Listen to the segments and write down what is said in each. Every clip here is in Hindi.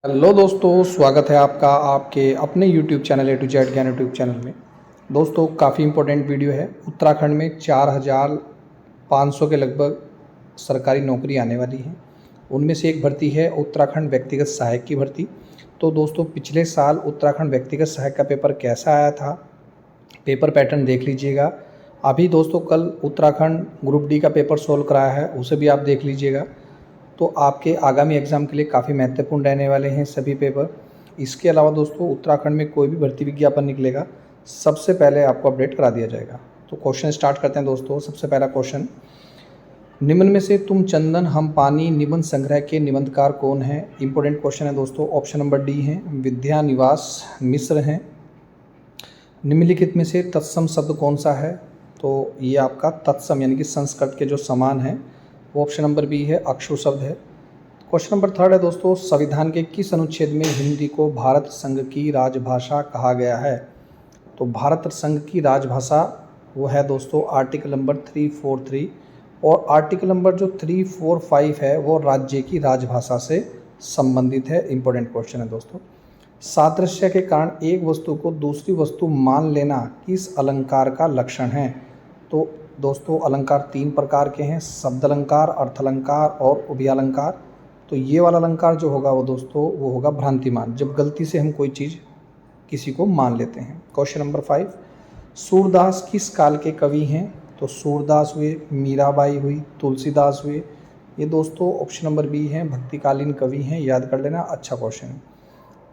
हेलो दोस्तों, स्वागत है आपका आपके अपने YouTube channel A to Z ज्ञान यूट्यूब चैनल में। दोस्तों, काफ़ी इम्पोर्टेंट वीडियो है। उत्तराखंड में 4,500 के लगभग सरकारी नौकरी आने वाली हैं। उनमें से एक भर्ती है उत्तराखंड व्यक्तिगत सहायक की भर्ती। तो दोस्तों, पिछले साल उत्तराखंड व्यक्तिगत सहायक का पेपर कैसा आया था, पेपर पैटर्न देख लीजिएगा। अभी दोस्तों कल उत्तराखंड ग्रुप डी का पेपर सोल्व कराया है, उसे भी आप देख लीजिएगा। तो आपके आगामी एग्ज़ाम के लिए काफ़ी महत्वपूर्ण रहने वाले हैं सभी पेपर। इसके अलावा दोस्तों, उत्तराखंड में कोई भी भर्ती विज्ञापन निकलेगा, सबसे पहले आपको अपडेट करा दिया जाएगा। तो क्वेश्चन स्टार्ट करते हैं दोस्तों। सबसे पहला क्वेश्चन, निम्न में से तुम चंदन हम पानी निबंध संग्रह के निबंधकार कौन है? इंपॉर्टेंट क्वेश्चन है दोस्तों। ऑप्शन नंबर डी है विद्या निवास मिश्र हैं। निम्नलिखित में से तत्सम शब्द कौन सा है? तो ये आपका तत्सम यानी कि संस्कृत के जो समान है वो ऑप्शन नंबर बी है, अक्षु शब्द है। क्वेश्चन नंबर थर्ड है दोस्तों, संविधान के किस अनुच्छेद में हिंदी को भारत संघ की राजभाषा कहा गया है? तो भारत संघ की राजभाषा वो है दोस्तों आर्टिकल नंबर 343, और आर्टिकल नंबर जो 345 है वो राज्य की राजभाषा से संबंधित है। इंपॉर्टेंट क्वेश्चन है दोस्तों। सादृश्य के कारण एक वस्तु को दूसरी वस्तु मान लेना किस अलंकार का लक्षण है? तो दोस्तों, अलंकार 3 प्रकार के हैं, शब्द अलंकार, अर्थ अलंकार और उभयालंकार। तो ये वाला अलंकार जो होगा वो दोस्तों वो होगा भ्रांतिमान, जब गलती से हम कोई चीज़ किसी को मान लेते हैं। क्वेश्चन नंबर 5, सूरदास किस काल के कवि हैं? तो सूरदास हुए, मीराबाई हुई, तुलसीदास हुए। ये दोस्तों ऑप्शन नंबर बी है, भक्तिकालीन कवि हैं, याद कर लेना, अच्छा क्वेश्चन है।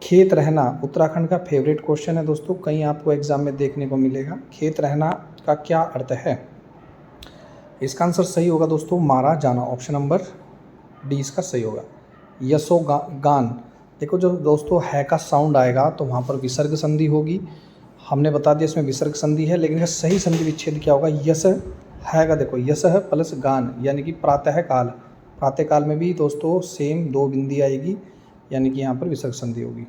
खेत रहना उत्तराखंड का फेवरेट क्वेश्चन है दोस्तों, कहीं आपको एग्जाम में देखने को मिलेगा। खेत रहना का क्या अर्थ है? इसका आंसर सही होगा दोस्तों मारा जाना, ऑप्शन नंबर डी इसका सही होगा। यशो गान, देखो जो दोस्तों है का साउंड आएगा तो वहाँ पर विसर्ग संधि होगी। हमने बता दिया इसमें विसर्ग संधि है, लेकिन इसका सही संधि विच्छेद क्या होगा? यश है का, देखो यश है प्लस गान यानी कि प्रातः काल। प्रातः काल में भी दोस्तों सेम 2 बिंदी आएगी, यानी कि यहाँ पर विसर्ग संधि होगी।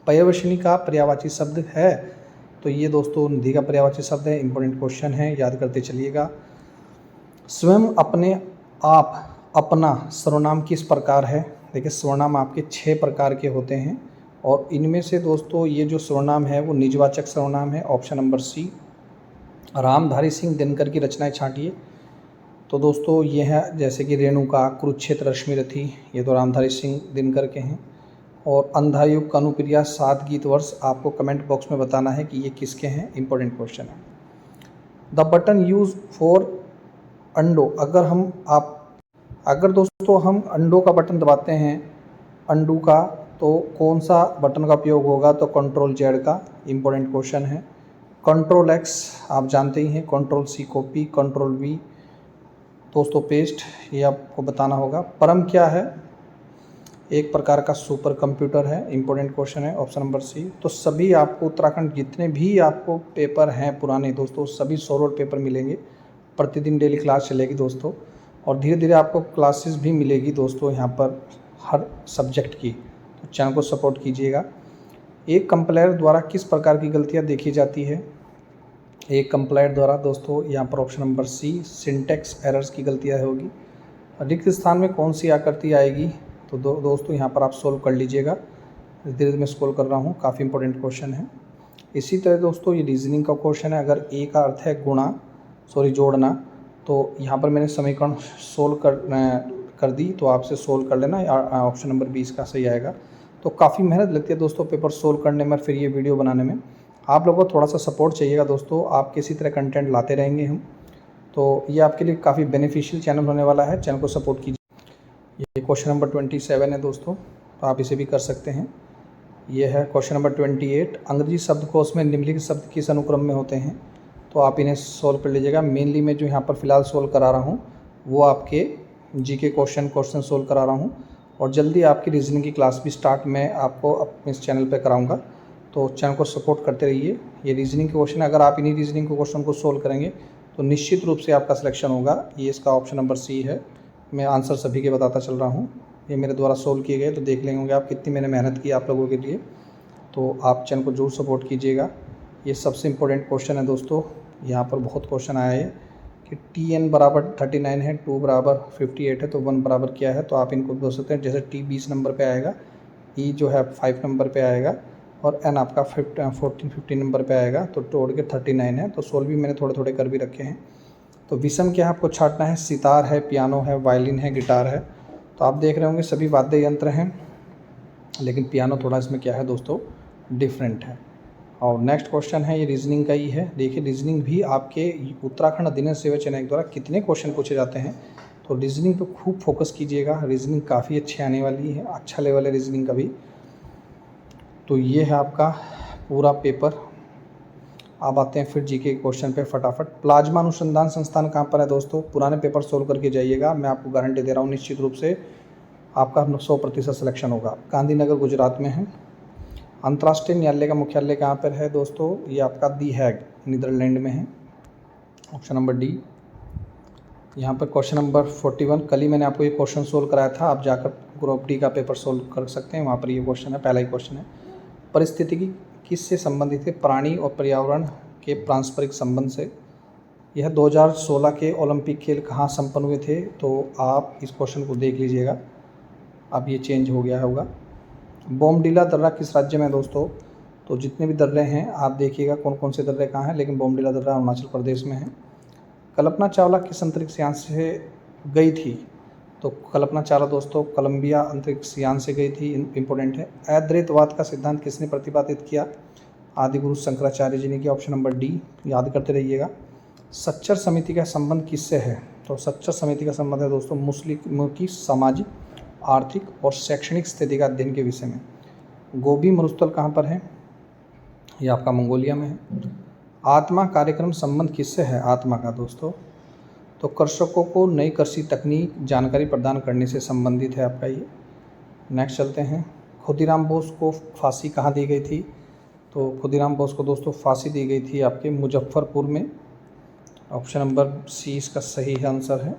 पर्यवसिनी का पर्यायवाची शब्द है? तो ये दोस्तों निधि का पर्यायवाची शब्द है। इंपॉर्टेंट क्वेश्चन है, याद करते चलिएगा। स्वयं अपने आप अपना सर्वनाम किस प्रकार है? देखिए, सर्वनाम आपके 6 प्रकार के होते हैं, और इनमें से दोस्तों ये जो सर्वनाम है वो निजवाचक सर्वनाम है, option number C. Ramdhari Singh Dinkar की रचनाएं छांटिए। तो दोस्तों ये है जैसे कि रेणुका, कुरुक्षेत्र, रश्मिरथी, ये तो रामधारी सिंह दिनकर के हैं। और अंधायुग, अनुप्रिया, 7 गीत वर्ष, आपको कमेंट बॉक्स में बताना है कि ये किसके हैं। इंपॉर्टेंट क्वेश्चन है। द बटन यूज फॉर अंडो, अगर दोस्तों हम अंडो का बटन दबाते हैं अंडू का, तो कौन सा बटन का उपयोग होगा? तो कंट्रोल जेड का। इंपॉर्टेंट क्वेश्चन है। कंट्रोल एक्स आप जानते ही हैं, control C copy, control V दोस्तों पेस्ट, ये आपको बताना होगा। परम क्या है? एक प्रकार का सुपर कंप्यूटर है। इंपॉर्टेंट क्वेश्चन है, ऑप्शन नंबर सी। तो सभी आपको उत्तराखंड जितने भी आपको पेपर हैं पुराने दोस्तों, सभी 100 रोल पेपर मिलेंगे। प्रतिदिन डेली क्लास चलेगी दोस्तों, और धीरे धीरे आपको क्लासेस भी मिलेगी दोस्तों यहाँ पर हर सब्जेक्ट की। तो चैनल को सपोर्ट कीजिएगा। एक कंप्लायर द्वारा किस प्रकार की गलतियाँ देखी जाती है? एक कंप्लायर द्वारा दोस्तों यहाँ पर option number C, syntax errors की गलतियाँ होगी। रिक्त स्थान में कौन सी आकृति आएगी? तो दोस्तों यहाँ पर आप सोल्व कर लीजिएगा। धीरे धीरे मैं स्क्रॉल कर रहा हूँ, काफ़ी इंपॉर्टेंट क्वेश्चन है। इसी तरह दोस्तों ये रीजनिंग का क्वेश्चन है। अगर ए का अर्थ है जोड़ना, तो यहाँ पर मैंने समीकरण सोल्व कर दी, तो आपसे सोल्व कर लेना। ऑप्शन नंबर 20 का सही आएगा। तो काफ़ी मेहनत लगती है दोस्तों पेपर सोल्व करने में, फिर ये वीडियो बनाने में। आप लोगों को थोड़ा सा सपोर्ट चाहिएगा दोस्तों, आप किसी तरह कंटेंट लाते रहेंगे हम, तो ये आपके लिए काफ़ी बेनिफिशियल चैनल होने वाला है। चैनल को सपोर्ट कीजिए। ये क्वेश्चन नंबर 27 है दोस्तों, तो आप इसे भी कर सकते हैं। ये है क्वेश्चन नंबर 28, अंग्रेजी शब्दकोश में निम्नलिखित शब्द किस अनुक्रम में होते हैं? तो आप इन्हें सोल्व कर लीजिएगा। मेनली मैं जो यहाँ पर फिलहाल सोल्व करा रहा हूँ वो आपके जीके क्वेश्चन सोल्व करा रहा हूँ, और जल्दी आपकी रीजनिंग की क्लास भी स्टार्ट मैं आपको अपने इस चैनल पे कराऊंगा। तो चैनल को सपोर्ट करते रहिए। ये रीजनिंग के क्वेश्चन, अगर आप इन्हीं रीजनिंग के क्वेश्चन को सोल्व करेंगे तो निश्चित रूप से आपका सिलेक्शन होगा। ये इसका ऑप्शन नंबर सी है। मैं आंसर सभी के बताता चल रहा हूँ, ये मेरे द्वारा सोल्व किए गए, तो देख लेंगे आप कितनी मैंने मेहनत की आप लोगों के लिए। तो आप चैनल को जरूर सपोर्ट कीजिएगा। ये सबसे इम्पोर्टेंट क्वेश्चन है दोस्तों। यहाँ पर बहुत क्वेश्चन आया है कि TN बराबर 39 है, 2 बराबर 58 है, तो 1 बराबर क्या है? तो आप इनको बोल सकते हैं, जैसे T 20 नंबर पे आएगा, ई जो है 5 नंबर पे आएगा और एन आपका 15 नंबर पे आएगा, तो तोड़ के 39 है। तो सोल्व भी मैंने थोड़े थोड़े कर भी रखे हैं। तो विषम क्या है आपको छांटना है, सितार है, पियानो है, वायलिन है, गिटार है। तो आप देख रहे होंगे सभी वाद्य यंत्र हैं, लेकिन पियानो थोड़ा इसमें क्या है दोस्तों डिफरेंट है। और नेक्स्ट क्वेश्चन है, ये रीजनिंग का ही है। देखिए रीजनिंग भी आपके उत्तराखंड अधीन सेवा चयन आयोग द्वारा कितने क्वेश्चन पूछे जाते हैं, तो रीजनिंग पे खूब फोकस कीजिएगा। रीजनिंग काफ़ी अच्छी आने वाली है, अच्छा लेवल है रीजनिंग का भी। तो ये है आपका पूरा पेपर। अब आते हैं फिर जीके के क्वेश्चन पे फटाफट। प्लाज्मा अनुसंधान संस्थान कहाँ पर है दोस्तों, पुराने पेपर सोल्व करके जाइएगा, मैं आपको गारंटी दे रहा हूँ निश्चित रूप से आपका 100% सिलेक्शन होगा। गांधीनगर गुजरात में है। अंतर्राष्ट्रीय न्यायालय का मुख्यालय कहाँ पर है दोस्तों, ये आपका दी हैग नीदरलैंड में है, ऑप्शन नंबर डी। यहाँ पर क्वेश्चन नंबर 41, कल ही मैंने आपको ये क्वेश्चन सोल्व कराया था, आप जाकर ग्रुप डी का पेपर सोल्व कर सकते हैं, वहाँ पर ये क्वेश्चन है, पहला ही क्वेश्चन है। परिस्थितिकी किससे संबंधित है, प्राणी और पर्यावरण के पारस्परिक संबंध से। यह 2016 के ओलंपिक खेल कहाँ संपन्न हुए थे, तो आप इस क्वेश्चन को देख लीजिएगा, अब ये चेंज हो गया होगा। बोमडिला दर्रा किस राज्य में है दोस्तों, तो जितने भी दर्रे हैं आप देखिएगा कौन कौन से दर्रे कहाँ हैं, लेकिन बोमडिला दर्रा अरुणाचल प्रदेश में है। कल्पना चावला किस अंतरिक्ष यान से गई थी, तो कल्पना चावला दोस्तों कोलंबिया अंतरिक्ष यान से गई थी, इंपॉर्टेंट है। अद्वैतवाद का सिद्धांत किसने प्रतिपादित किया, आदिगुरु शंकराचार्य जी ने किया, ऑप्शन नंबर डी, याद करते रहिएगा। सच्चर समिति का संबंध किससे है, तो सच्चर समिति का संबंध है दोस्तों मुस्लिमों की सामाजिक, आर्थिक और शैक्षणिक स्थिति का अध्ययन के विषय में। गोबी मरुस्थल कहाँ पर है, ये आपका मंगोलिया में है। आत्मा कार्यक्रम संबंध किससे है, आत्मा का दोस्तों, तो कृषकों को नई कृषि तकनीक जानकारी प्रदान करने से संबंधित है आपका ये। नेक्स्ट चलते हैं, खुदीराम बोस को फांसी कहाँ दी गई थी, तो खुदीराम बोस को दोस्तों फांसी दी गई थी आपके मुजफ्फरपुर में, ऑप्शन नंबर सी इसका सही आंसर है।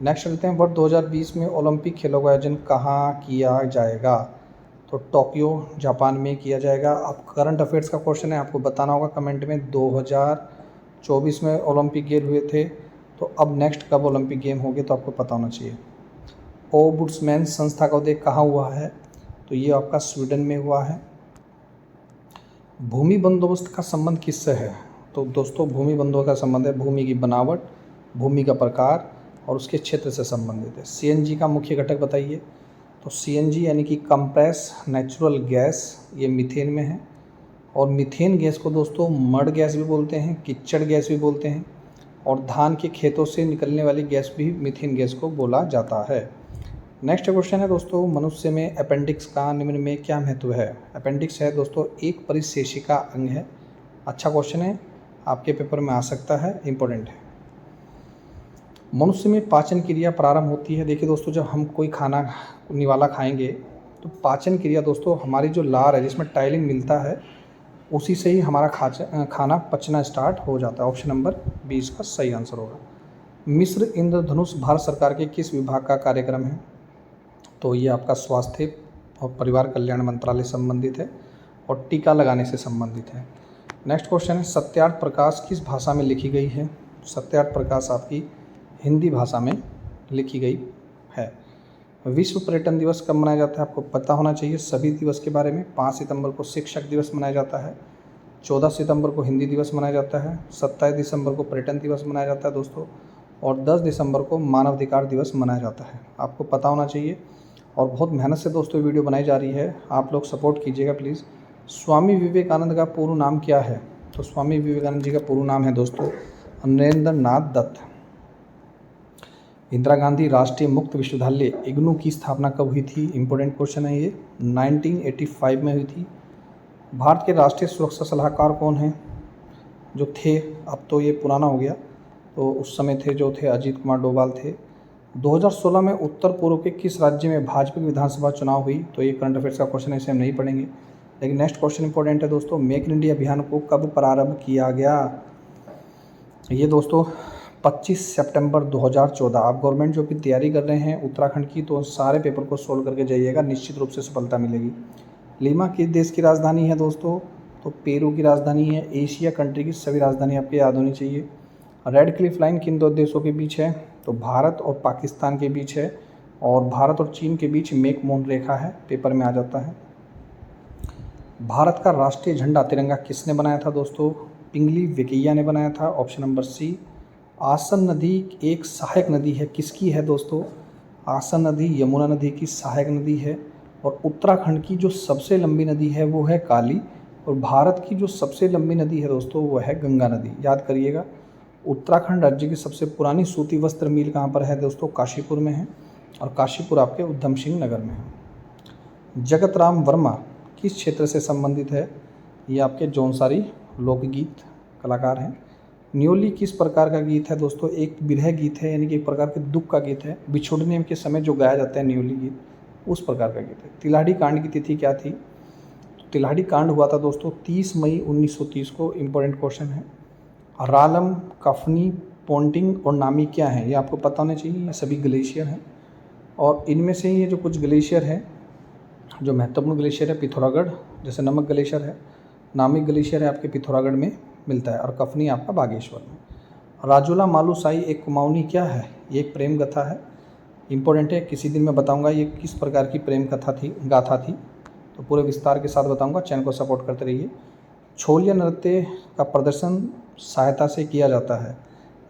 नेक्स्ट चलते हैं, वर्ष 2020 में ओलंपिक खेलों का आयोजन कहाँ किया जाएगा, तो टोक्यो जापान में किया जाएगा। अब करंट अफेयर्स का क्वेश्चन है, आपको बताना होगा कमेंट में 2024 में ओलंपिक गेम हुए थे, तो अब नेक्स्ट कब ओलंपिक गेम होंगे तो आपको पता होना चाहिए। ओम्बुड्समैन संस्था का उदय कहाँ हुआ है, तो ये आपका स्वीडन में हुआ है। भूमि बंदोबस्त का संबंध किससे है, तो दोस्तों भूमि बंदोबस्त का संबंध है भूमि की बनावट, भूमि का प्रकार और उसके क्षेत्र से संबंधित है। सीएनजी का मुख्य घटक बताइए, तो सीएनजी यानी कि कंप्रेस नेचुरल गैस, ये मीथेन में है। और मीथेन गैस को दोस्तों मड गैस भी बोलते हैं, कीचड़ गैस भी बोलते हैं, और धान के खेतों से निकलने वाली गैस भी मीथेन गैस को बोला जाता है। नेक्स्ट क्वेश्चन है दोस्तों, मनुष्य में अपेंडिक्स का निम्न में क्या महत्व है। अपेंडिक्स है दोस्तों एक परिशेषिका अंग है। अच्छा क्वेश्चन है, आपके पेपर में आ सकता है, इम्पोर्टेंट है। मनुष्य में पाचन क्रिया प्रारंभ होती है, देखिए दोस्तों जब हम कोई खाना निवाला खाएंगे तो पाचन क्रिया दोस्तों हमारी जो लार है जिसमें टाइलिन मिलता है उसी से ही हमारा खाना पचना स्टार्ट हो जाता है, ऑप्शन नंबर 20 का सही आंसर होगा। मिस्र इंद्रधनुष भारत सरकार के किस विभाग का कार्यक्रम है, तो ये आपका स्वास्थ्य और परिवार कल्याण मंत्रालय संबंधित है और टीका लगाने से संबंधित है। नेक्स्ट क्वेश्चन है, सत्यार्थ प्रकाश किस भाषा में लिखी गई है। सत्यार्थ प्रकाश आपकी हिंदी भाषा में लिखी गई है। विश्व पर्यटन दिवस कब मनाया जाता है, आपको पता होना चाहिए सभी दिवस के बारे में। 5 सितंबर को शिक्षक दिवस मनाया जाता है, 14 सितंबर को हिंदी दिवस मनाया जाता है, 27 दिसंबर को पर्यटन दिवस मनाया जाता है दोस्तों, और 10 दिसंबर को मानवाधिकार दिवस मनाया जाता है, आपको पता होना चाहिए। और बहुत मेहनत से दोस्तों वीडियो बनाई जा रही है, आप लोग सपोर्ट कीजिएगा प्लीज़। स्वामी विवेकानंद का पूर्ण नाम क्या है, तो स्वामी विवेकानंद जी का पूर्ण नाम है दोस्तों नरेंद्र नाथ दत्त। इंदिरा गांधी राष्ट्रीय मुक्त विश्वविद्यालय इग्नू की स्थापना कब हुई थी, इंपॉर्टेंट क्वेश्चन है ये, 1985 में हुई थी। भारत के राष्ट्रीय सुरक्षा सलाहकार कौन हैं, जो थे, अब तो ये पुराना हो गया, तो उस समय थे जो थे अजीत कुमार डोभाल थे। 2016 में उत्तर पूर्व के किस राज्य में भाजपा की विधानसभा चुनाव हुई, तो ये करंट अफेयर्स का क्वेश्चन है, इसे हम नहीं पढ़ेंगे। लेकिन नेक्स्ट क्वेश्चन इंपॉर्टेंट है दोस्तों, मेक इन इंडिया अभियान को कब प्रारंभ किया गया, ये दोस्तों 25 सितंबर 2014। आप गवर्नमेंट जॉब की तैयारी कर रहे हैं उत्तराखंड की, तो सारे पेपर को सोल्व करके जाइएगा, निश्चित रूप से सफलता मिलेगी। लीमा किस देश की राजधानी है दोस्तों, तो पेरू की राजधानी है। एशिया कंट्री की सभी राजधानी आपको याद होनी चाहिए। रेड क्लिफ लाइन किन दो देशों के बीच है, तो भारत और पाकिस्तान के बीच है। और भारत और चीन के बीच मेक मोहन रेखा है, पेपर में आ जाता है। भारत का राष्ट्रीय झंडा तिरंगा किसने बनाया था दोस्तों? पिंगली वेंकैया ने बनाया था, ऑप्शन नंबर सी। आसन नदी एक सहायक नदी है, किसकी है दोस्तों? आसन नदी यमुना नदी की सहायक नदी है। और उत्तराखंड की जो सबसे लंबी नदी है वो है काली, और भारत की जो सबसे लंबी नदी है दोस्तों वो है गंगा नदी, याद करिएगा। उत्तराखंड राज्य की सबसे पुरानी सूती वस्त्र मिल कहाँ पर है दोस्तों? काशीपुर में है, और काशीपुर आपके उधम सिंह नगर में है। जगत राम वर्मा किस क्षेत्र से संबंधित है? ये आपके जौनसारी लोकगीत कलाकार हैं। न्योली किस प्रकार का गीत है दोस्तों? एक विरह गीत है, यानी कि एक प्रकार के दुख का गीत है, बिछुड़ने के समय जो गाया जाता है न्योली गीत, उस प्रकार का गीत है। तिलाड़ी कांड की तिथि क्या थी? तो तिलाड़ी कांड हुआ था दोस्तों 30 मई 1930 को, इम्पोर्टेंट क्वेश्चन है। रालम, कफनी, पोंटिंग और नामी क्या है? ये आपको पता होना चाहिए, ये सभी ग्लेशियर हैं। और इनमें से ये जो कुछ ग्लेशियर है, जो महत्वपूर्ण ग्लेशियर है पिथौरागढ़, जैसे नमक ग्लेशियर है, नामिक ग्लेशियर है आपके पिथौरागढ़ में मिलता है, और कफनी आपका बागेश्वर में। राजूला मालुसाई एक कुमाऊनी क्या है? ये एक प्रेम कथा है, इंपॉर्टेंट है, किसी दिन मैं बताऊंगा ये किस प्रकार की प्रेम कथा थी, गाथा थी, तो पूरे विस्तार के साथ बताऊंगा। चैनल को सपोर्ट करते रहिए। छोलिया नृत्य का प्रदर्शन सहायता से किया जाता है,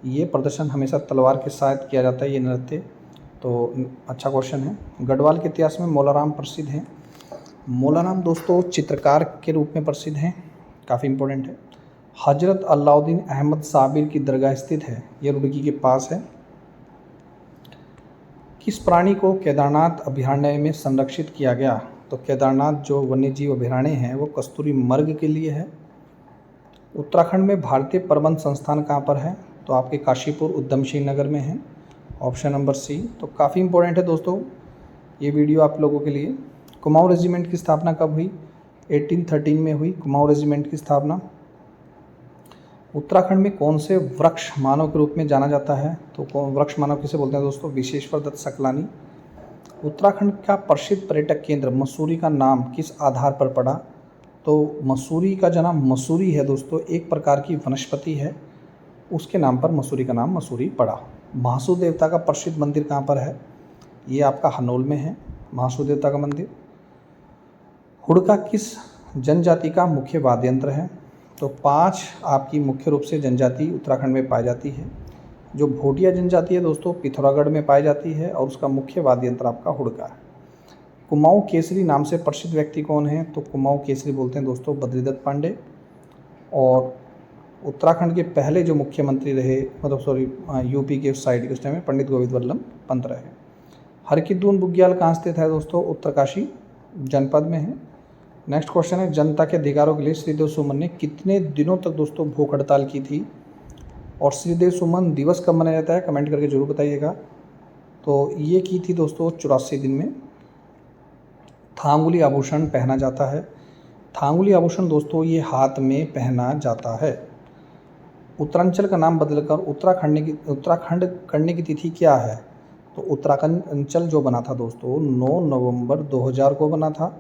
ये प्रदर्शन हमेशा तलवार के साथ किया जाता है ये नृत्य, तो अच्छा क्वेश्चन है। गढ़वाल के इतिहास में मौलाराम प्रसिद्ध हैं। मौलाराम दोस्तों चित्रकार के रूप में प्रसिद्ध हैं, काफ़ी इंपॉर्टेंट है। हजरत अलाउद्दीन अहमद साबिर की दरगाह स्थित है, ये रुड़की के पास है। किस प्राणी को केदारनाथ अभयारण्य में संरक्षित किया गया? तो केदारनाथ जो वन्यजीव अभयारण्य हैं वो कस्तूरी मृग के लिए है। उत्तराखंड में भारतीय प्रबंध संस्थान कहाँ पर है? तो आपके काशीपुर उधम सिंह नगर में है, ऑप्शन नंबर सी। तो काफ़ी इंपॉर्टेंट है दोस्तों ये वीडियो आप लोगों के लिए। कुमाऊं रेजिमेंट की स्थापना कब हुई? 1813 में हुई कुमाऊं रेजिमेंट की स्थापना। उत्तराखंड में कौन से वृक्ष मानव के रूप में जाना जाता है? तो कौन वृक्ष मानव किसे बोलते हैं दोस्तों? विशेश्वर दत्त सकलानी। उत्तराखंड का प्रसिद्ध पर्यटक केंद्र मसूरी का नाम किस आधार पर पड़ा? तो मसूरी का जो नाम मसूरी है दोस्तों, एक प्रकार की वनस्पति है, उसके नाम पर मसूरी का नाम मसूरी पड़ा। महासू देवता का प्रसिद्ध मंदिर कहाँ पर है? ये आपका हनोल में है महासू देवता का मंदिर। हुड़का किस जनजाति का मुख्य वाद्य यंत्र है? तो 5 आपकी मुख्य रूप से जनजाति उत्तराखंड में पाई जाती है। जो भोटिया जनजाति है दोस्तों पिथौरागढ़ में पाई जाती है, और उसका मुख्य वाद्य यंत्र आपका हुड़का है। कुमाऊं केसरी नाम से प्रसिद्ध व्यक्ति कौन है? तो कुमाऊं केसरी बोलते हैं दोस्तों बद्रीदत्त पांडे। और उत्तराखंड के पहले जो मुख्यमंत्री रहे, मतलब यूपी के उस साइड के उस टाइम में पंडित गोविंद वल्लभ पंत रहे। हरकीदून बुग्याल कहाँ स्थित है दोस्तों? उत्तरकाशी जनपद में है। नेक्स्ट क्वेश्चन है, जनता के अधिकारों के लिए श्रीदेव सुमन ने कितने दिनों तक दोस्तों भूख हड़ताल की थी? और श्रीदेव सुमन दिवस कब मनाया जाता है? कमेंट करके जरूर बताइएगा। तो ये की थी दोस्तों 84 दिन में। थांगुली आभूषण पहना जाता है। थांगुली आभूषण दोस्तों ये हाथ में पहना जाता है। उत्तरांचल का नाम बदलकर उत्तराखंड करने की तिथि क्या है? तो उत्तराखंड अंचल जो बना था दोस्तों 9 नवंबर 2000 को बना था,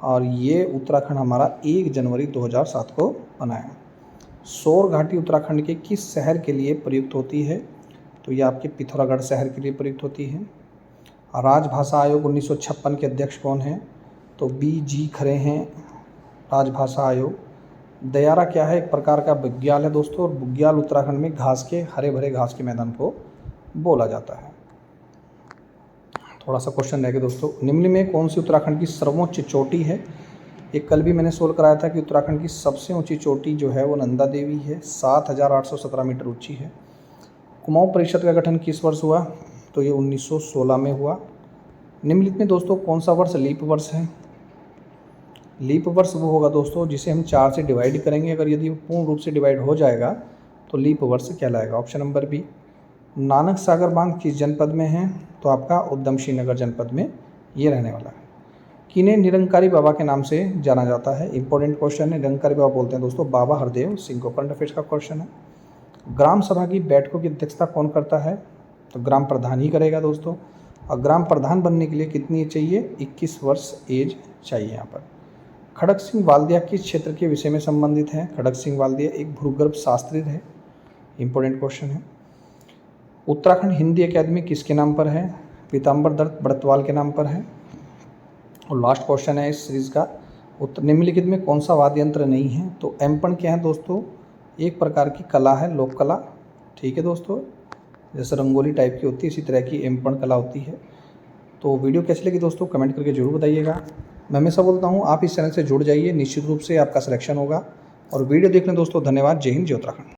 और ये उत्तराखंड हमारा 1 जनवरी 2007 को बना है। सौर घाटी उत्तराखंड के किस शहर के लिए प्रयुक्त होती है? तो ये आपके पिथौरागढ़ शहर के लिए प्रयुक्त होती है। राजभाषा आयोग 1956 के अध्यक्ष कौन हैं? तो BG खरे हैं राजभाषा आयोग। दयारा क्या है? एक प्रकार का बुग्याल है दोस्तों, और बुग्याल उत्तराखंड में घास के हरे भरे घास के मैदान को बोला जाता है। थोड़ा सा क्वेश्चन रह गया दोस्तों, निम्न में कौन सी उत्तराखंड की सर्वोच्च चोटी है? एक कल भी मैंने सोल्व कराया था कि उत्तराखंड की सबसे ऊंची चोटी जो है वो नंदा देवी है, 7817 मीटर ऊंची है। कुमाऊं परिषद का गठन किस वर्ष हुआ? तो ये 1916 में हुआ। निम्नलिखित में दोस्तों कौन सा वर्ष लीप वर्ष है? लीप वर्ष वो होगा दोस्तों जिसे हम 4 से डिवाइड करेंगे, अगर यदि पूर्ण रूप से डिवाइड हो जाएगा तो लीप वर्ष कहलाएगा, ऑप्शन नंबर बी। नानक सागर बांध किस जनपद में है? तो आपका उधम सिंह नगर जनपद में ये रहने वाला है। किन्हें निरंकारी बाबा के नाम से जाना जाता है? इंपॉर्टेंट क्वेश्चन है, निरंकारी बाबा बोलते हैं दोस्तों बाबा हरदेव सिंह को, करंट अफेयर्स का क्वेश्चन है। ग्राम सभा की बैठकों की अध्यक्षता कौन करता है? तो ग्राम प्रधान ही करेगा दोस्तों। और ग्राम प्रधान बनने के लिए कितनी चाहिए? 21 वर्ष एज चाहिए यहाँ पर। खड़क सिंह वाल्दिया किस क्षेत्र के विषय में संबंधित है? खड़क सिंह वाल्दिया एक भूगर्भ शास्त्री है, इंपॉर्टेंट क्वेश्चन है। उत्तराखंड हिंदी अकादमी किसके नाम पर है? पीताम्बर दत्त बड़तवाल के नाम पर है। और लास्ट क्वेश्चन है इस सीरीज़ का, उत्तर निम्नलिखित में कौन सा वाद्य यंत्र नहीं है? तो एम्पण क्या है दोस्तों? एक प्रकार की कला है, लोक कला। ठीक है दोस्तों, जैसे रंगोली टाइप की होती है इसी तरह की एम्पण कला होती है। तो वीडियो कैसी लगी दोस्तों कमेंट करके ज़रूर बताइएगा। मैं हमेशा बोलता हूँ आप इस चैनल से जुड़ जाइए, निश्चित रूप से आपका सिलेक्शन होगा। और वीडियो देखने दोस्तों धन्यवाद। जय हिंद, जय उत्तराखंड।